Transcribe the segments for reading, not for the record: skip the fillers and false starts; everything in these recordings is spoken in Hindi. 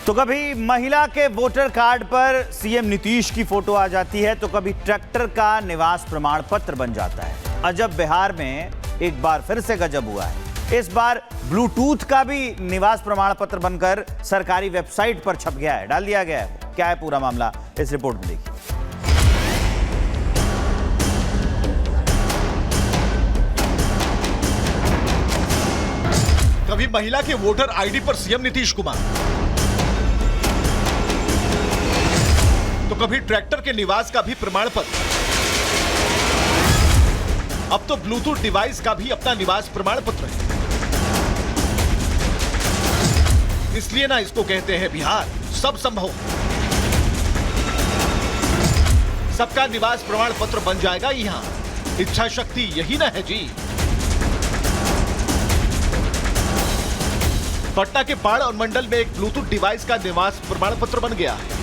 तो कभी महिला के वोटर कार्ड पर सीएम नीतीश की फोटो आ जाती है तो कभी ट्रैक्टर का निवास प्रमाण पत्र बन जाता है। अजब बिहार में एक बार फिर से गजब हुआ है। इस बार ब्लूटूथ का भी निवास प्रमाण पत्र बनकर सरकारी वेबसाइट पर छप गया है, डाल दिया गया है। क्या है पूरा मामला, इस रिपोर्ट में देखिए। कभी महिला के वोटर आईडी पर सीएम नीतीश कुमार, तो कभी ट्रैक्टर के निवास का भी प्रमाण पत्र। अब तो ब्लूटूथ डिवाइस का भी अपना निवास प्रमाण पत्र है। इसलिए ना इसको कहते हैं बिहार सब संभव। सबका निवास प्रमाण पत्र बन जाएगा यहां, इच्छा शक्ति यही ना है जी। पटना के बाढ़ और मंडल में एक ब्लूटूथ डिवाइस का निवास प्रमाण पत्र बन गया है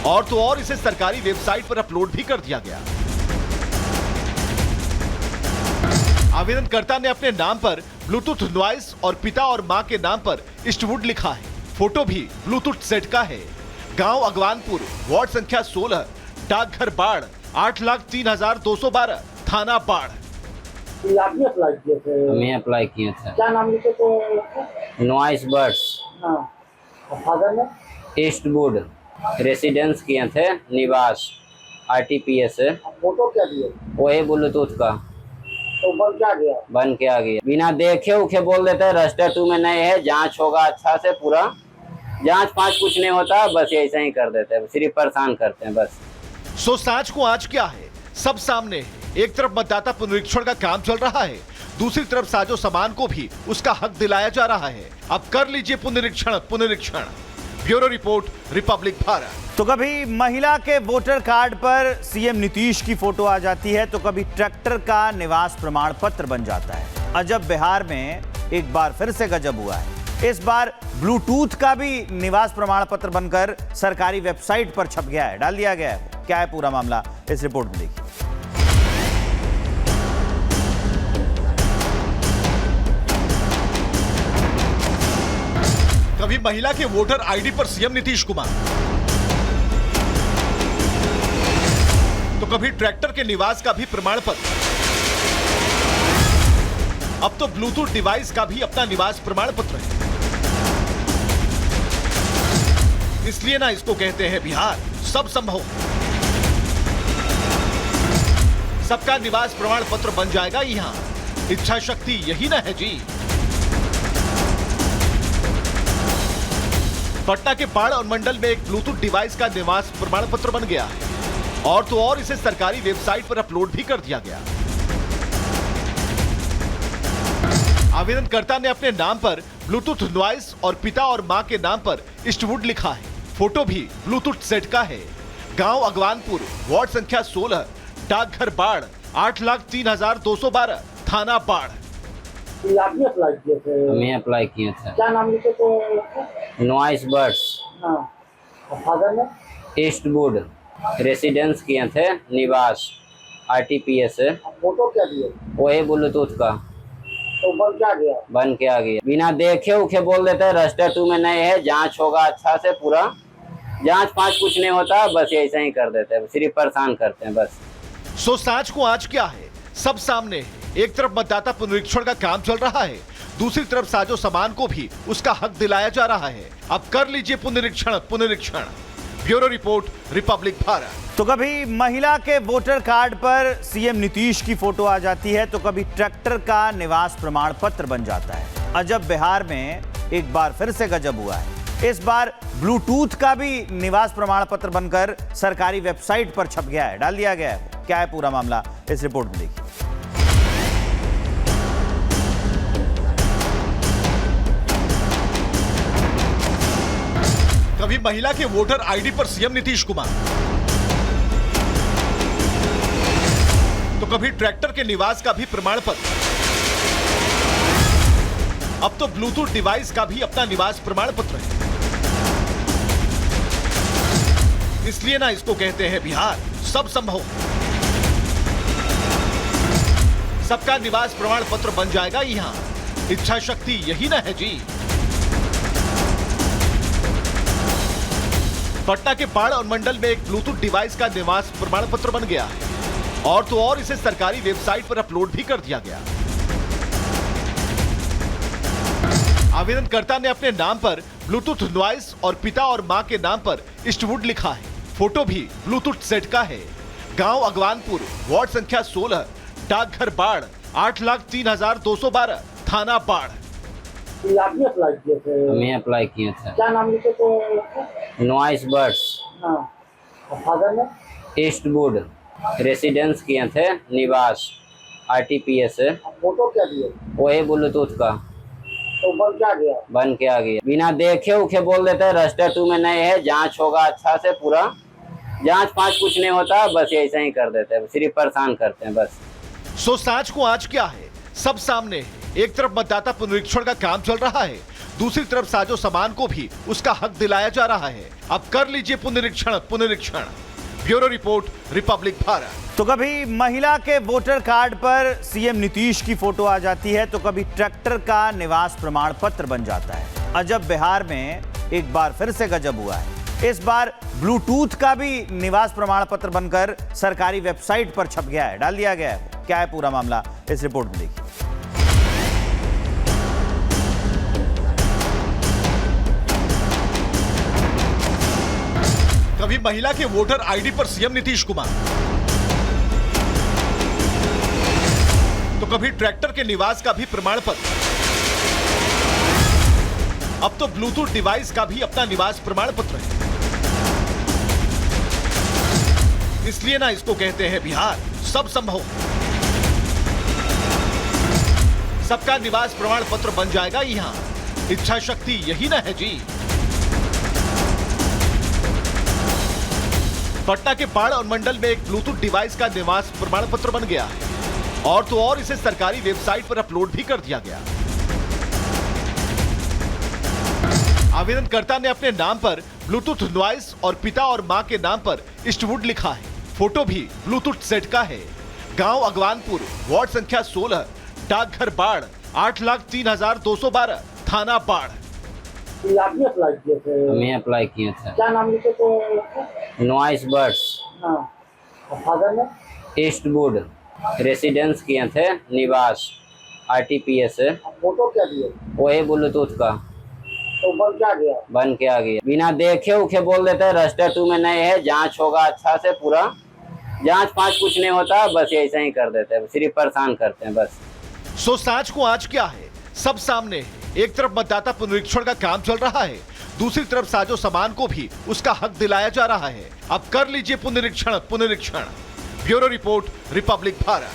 और तो और इसे सरकारी वेबसाइट पर अपलोड भी कर दिया गया। आवेदनकर्ता ने अपने नाम पर ब्लूटूथ डिवाइस और पिता और मां के नाम पर ईस्टवुड लिखा है। फोटो भी ब्लूटूथ सेट का है। गांव अगवानपुर, वार्ड संख्या 16, डाकघर बाढ़, 8,03,212, थाना बाढ़। आप ही अप्लाई किए थे? हमें अप्लाई किए थे। क्या नाम लिखे थे? Noise birds. हाँ, फादर ने? ईस्टवुड रेसिडेंस किए थे, निवास आरटीपीएस है। फोटो क्या दिए? वही ब्लूटूथ का तो बन क्या गया? बन के आ गया। बिना देखे उखे बोल देते हैं रजिस्टर 2 में नहीं है, जांच होगा अच्छा से पूरा। जांच पांच कुछ नहीं होता, बस ऐसा ही कर देते हैं, सिर्फ परेशान करते हैं बस। सो सांच को आज क्या है, सब सामने है। एक तरफ मतदाता पुनरीक्षण का काम चल रहा है, दूसरी तरफ साजो सामान को भी उसका हक दिलाया जा रहा है। अब कर लीजिए पुनरीक्षण। Bureau report, Republic Bharat. तो कभी महिला के वोटर कार्ड पर सीएम नीतीश की फोटो आ जाती है तो कभी ट्रैक्टर का निवास प्रमाण पत्र बन जाता है। अजब बिहार में एक बार फिर से गजब हुआ है। इस बार ब्लूटूथ का भी निवास प्रमाण पत्र बनकर सरकारी वेबसाइट पर छप गया है, डाल दिया गया है। क्या है पूरा मामला, इस रिपोर्ट में देखिए। कभी महिला के वोटर आईडी पर सीएम नीतीश कुमार, तो कभी ट्रैक्टर के निवास का भी प्रमाण पत्र। अब तो ब्लूटूथ डिवाइस का भी अपना निवास प्रमाण पत्र है। इसलिए ना इसको कहते हैं बिहार सब संभव। सबका निवास प्रमाण पत्र बन जाएगा यहां, इच्छा शक्ति यही ना है जी। पटना के बाढ़ और मंडल में एक ब्लूटूथ डिवाइस का निवास प्रमाण पत्र बन गया है और तो और इसे सरकारी वेबसाइट पर अपलोड भी कर दिया गया। आवेदनकर्ता ने अपने नाम पर ब्लूटूथ डिवाइस और पिता और मां के नाम पर ईस्टवुड लिखा है। फोटो भी ब्लूटूथ सेट का है। गांव अगवानपुर, वार्ड संख्या 16, डाकघर बाढ़, 8,03,212, थाना बाढ़। आप ही अप्लाई किए थे? हमें अप्लाई किए थे। क्या नाम लिखे थे? Noise birds. हाँ, फादर ने? ईस्टवुड रेसिडेंस किए थे, निवास आरटीपीएस है। फोटो क्या दिए? वही ब्लूटूथ का तो बन क्या गया? बन के आ गया। बिना देखे उखे बोल देते हैं रजिस्टर 2 में नहीं है, जांच होगा अच्छा से पूरा। जांच पांच कुछ नहीं होता, बस ऐसा ही कर देते हैं, सिर्फ परेशान करते हैं बस। सो सांच को आज क्या है, सब सामने है। एक तरफ मतदाता पुनरीक्षण का काम चल रहा है, दूसरी तरफ साजो सामान को भी उसका हक दिलाया जा रहा है। अब कर लीजिए पुनरीक्षण। Bureau report, Republic Bharat. तो कभी महिला के वोटर कार्ड पर सीएम नीतीश की फोटो आ जाती है तो कभी ट्रैक्टर का निवास प्रमाण पत्र बन जाता है। अजब बिहार में एक बार फिर से गजब हुआ है। इस बार ब्लूटूथ का भी निवास प्रमाण पत्र बनकर सरकारी वेबसाइट पर छप गया है, डाल दिया गया है। क्या है पूरा मामला, इस रिपोर्ट में देखिए। कभी महिला के वोटर आईडी पर सीएम नीतीश कुमार, तो कभी ट्रैक्टर के निवास का भी प्रमाण पत्र। अब तो ब्लूटूथ डिवाइस का भी अपना निवास प्रमाण पत्र है। इसलिए ना इसको कहते हैं बिहार सब संभव। सबका निवास प्रमाण पत्र बन जाएगा यहां, इच्छा शक्ति यही ना है जी। पटना के बाढ़ अनुमंडल में एक ब्लूटूथ डिवाइस का निवास प्रमाण पत्र बन गया है और तो और इसे सरकारी वेबसाइट पर अपलोड भी कर दिया गया। आवेदनकर्ता ने अपने नाम पर ब्लूटूथ डिवाइस और पिता और मां के नाम पर ईस्टवुड लिखा है। फोटो भी ब्लूटूथ सेट का है। गांव अगवानपुर, वार्ड संख्या 16, डाकघर बाढ़, 8,03,212, थाना बाढ़। ये आप ही अप्लाई किए थे? हमें अप्लाई किए थे। क्या नाम लिखे थे? नॉइस बर्ड्स हाँ। और फादर ने? ईस्टवुड रेसिडेंस किए थे, निवास RTPS है। फोटो क्या दिए? वही ब्लूटूथ का तो बन क्या गया? बन के आ गया। बिना देखे उखे बोल देते रजिस्टर 2 में नहीं है, जांच होगा अच्छा से पूरा। जांच पाँच कुछ नहीं होता, बस ऐसा ही कर देते हैं, सिर्फ परेशान करते हैं बस। सो सांच को आज क्या है, सब सामने है। एक तरफ मतदाता पुनरीक्षण का काम चल रहा है, दूसरी तरफ साजो सामान को भी उसका हक दिलाया जा रहा है। अब कर लीजिए पुनरीक्षण। Bureau report, Republic Bharat. तो कभी महिला के वोटर कार्ड पर सीएम नीतीश की फोटो आ जाती है, तो कभी ट्रैक्टर का निवास प्रमाण पत्र बन जाता है। अजब बिहार में एक बार फिर से गजब हुआ है। इस बार ब्लूटूथ का भी निवास प्रमाण पत्र बनकर सरकारी वेबसाइट पर छप गया है, डाल दिया गया है। क्या है पूरा मामला, इस रिपोर्ट में देखिए। कभी महिला के वोटर आईडी पर सीएम नीतीश कुमार, तो कभी ट्रैक्टर के निवास का भी प्रमाण पत्र। अब तो ब्लूटूथ डिवाइस का भी अपना निवास प्रमाण पत्र है। इसलिए ना इसको कहते हैं बिहार, सब संभव है। सबका निवास प्रमाण पत्र बन जाएगा यहां। इच्छा शक्ति यही ना है जी। पटना के बाढ़ अनुमंडल में एक ब्लूटूथ डिवाइस का निवास प्रमाण पत्र बन गया है और तो और इसे सरकारी वेबसाइट पर अपलोड भी कर दिया गया। आवेदनकर्ता ने अपने नाम पर ब्लूटूथ डिवाइस और पिता और मां के नाम पर ईस्टवुड लिखा है। फोटो भी ब्लूटूथ सेट का है। गांव अगवानपुर, वार्ड संख्या 16, डाकघर बाढ़, 8,03,212, थाना बाढ़। ये आप ही अप्लाई किए थे? हमें अप्लाई किए थे। क्या नाम लिखे थे? नॉइस बर्ड्स हाँ। और फादर ने? ईस्टवुड रेसिडेंस किए थे, निवास RTPS है। फोटो क्या दिए? वही ब्लूटूथ का तो बन क्या गया? बन के आ गया। बिना देखे उखे बोल देते हैं रजिस्टर 2 में नहीं है, जांच होगा अच्छा से पूरा। जांच पाँच कुछ नहीं होता, बस ऐसा ही कर देते हैं, सिर्फ परेशान करते हैं बस। सो सांच को आज क्या है, सब सामने है। एक तरफ मतदाता पुनरीक्षण का काम चल रहा है, दूसरी तरफ साजो सामान को भी उसका हक दिलाया जा रहा है। अब कर लीजिए पुनरीक्षण। Bureau report, Republic Bharat.